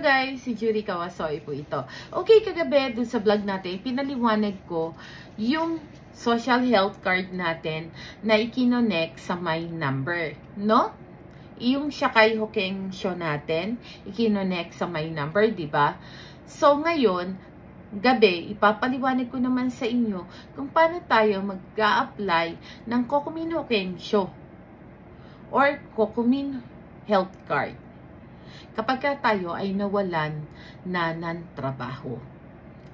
Hello guys, si Judy Kawasoy po ito. Okay, kagabi dun sa vlog natin, pinaliwanag ko yung social health card natin na ikinonek sa my number, no? Yung Shakay Hokeng show natin, ikinonek sa my number, di ba? So ngayon, gabi, ipapaliwanag ko naman sa inyo kung paano tayo mag-a-apply ng Kokumin Hokeng show or Kokumin health card kapag tayo ay nawalan na ng trabaho.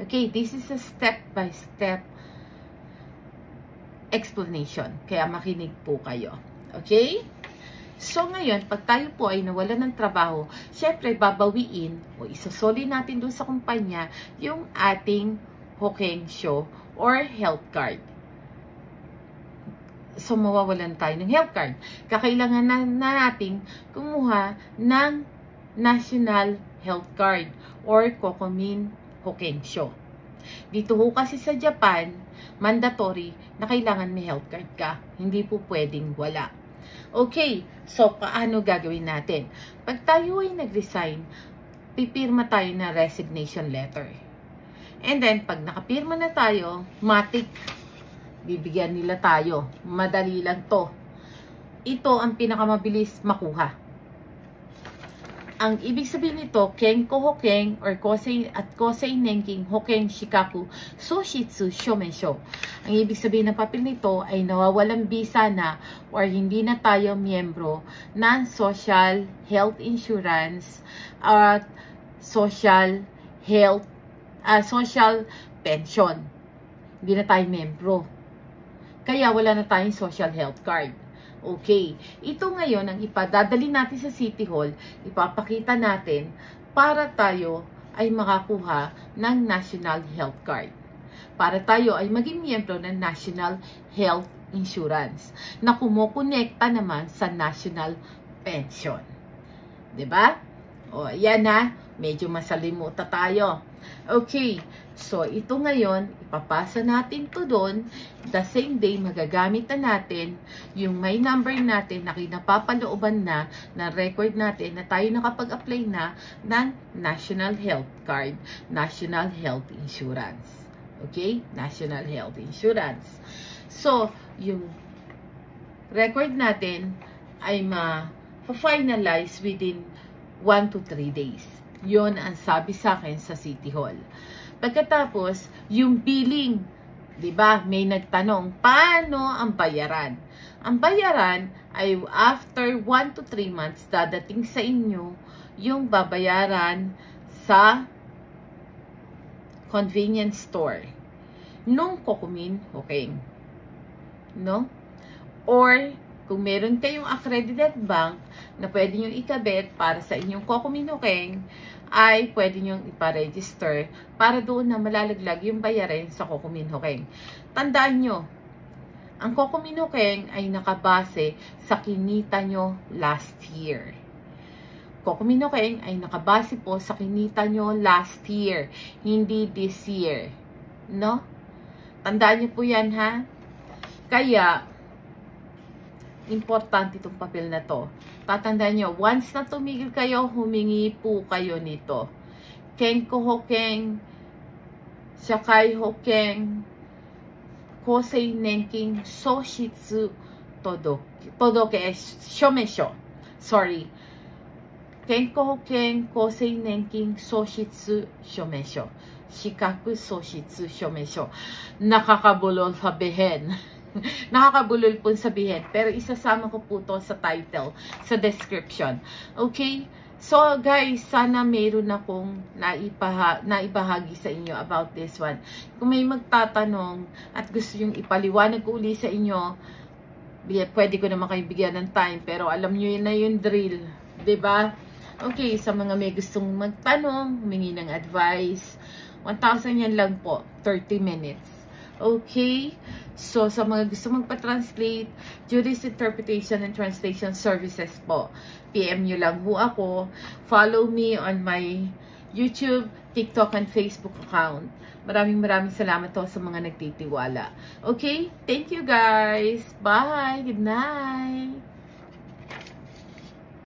Okay, this is a step-by-step explanation. Kaya makinig po kayo. Okay? So ngayon, pag tayo po ay nawalan ng trabaho, syempre babawiin o isasoli natin doon sa kumpanya yung ating Hokeng show or health card. So mawawalan tayo ng health card. Kakailangan na natin kumuha ng National Health Card or Kokumin Hokeng show. Dito ho kasi sa Japan, mandatory na kailangan may health card ka. Hindi po pwedeng wala. Okay, so paano gagawin natin? Pag tayo ay nag-resign, pipirma tayo na resignation letter. And then, pag nakapirma na tayo, matik, bibigyan nila tayo. Madali lang to. Ito ang pinakamabilis makuha. Ang ibig sabihin nito, Kenko Hokeng or Kosei at Kosei Nenking Hokeng Shikaku Soshitsu Shomensho. Ang ibig sabihin ng papel nito ay nawawalang visa na or hindi na tayo miyembro ng social health insurance at social pension. Hindi na tayo miyembro. Kaya wala na tayong social health card. Okay, ito ngayon ang ipadadali natin sa City Hall, ipapakita natin para tayo ay makakuha ng National Health Card. Para tayo ay maging miyembro ng National Health Insurance na kumukonekta naman sa National Pension. 'Di ba? O, yan na, medyo masalimuta tayo. Okay, so ito ngayon, ipapasa natin to doon. The same day, magagamit na natin yung may number natin na kinapapalooban na record natin na tayo nakapag-apply na ng National Health Card, National Health Insurance. Okay? National Health Insurance. So, yung record natin ay ma-finalize within 1 to 3 days. Yon ang sabi sa akin sa City Hall. Pagkatapos, yung billing, 'di ba? May nagtanong, paano ang bayaran? Ang bayaran ay after 1 to 3 months dadating sa inyo yung babayaran sa convenience store nung Kokumin Hokeng. No? Or kung meron kayong accredited bank na pwede nyo ikabit para sa inyong Kokumin Hokeng, ay pwede nyo iparegister para doon na malalaglag yung bayarin sa Kokumin Hokeng. Tandaan nyo, ang Kokumin Hokeng ay nakabase sa kinita nyo last year. Kokumin Hokeng ay nakabase po sa kinita nyo last year, hindi this year. No? Tandaan nyo po yan, ha? Kaya, importante itong papel na to. Tatandaan nyo, once na tumigil kayo, humingi po kayo nito. Kenko Hokeng, Shakay Hokeng, Kosei Nenking, Soshitsu Todoke Shomensho. Sorry. Kenko Hokeng, Kosei Nenking, Soshitsu Shomensho. Shikaku Soshitsu Shomensho. Nakakabulol sabihin. Nakakabulol po sabihin. Pero isasama ko po to sa title, sa description. Okay? So guys, sana mayroon akong naibahagi sa inyo about this one. Kung may magtatanong at gusto yung ipaliwanag ko uli sa inyo, pwede ko naman kayo bigyan ng time. Pero alam nyo yun na yung drill. 'Di ba? Okay, sa mga may gustong magtanong, humingi ng advice, 1,000 yan lang po, 30 minutes. Okay? So, sa mga gusto magpa-translate, Judy's Interpretation and Translation Services po. PM nyo lang ho ako. Follow me on my YouTube, TikTok, and Facebook account. Maraming salamat po sa mga nagtitiwala. Okay? Thank you guys. Bye. Good night.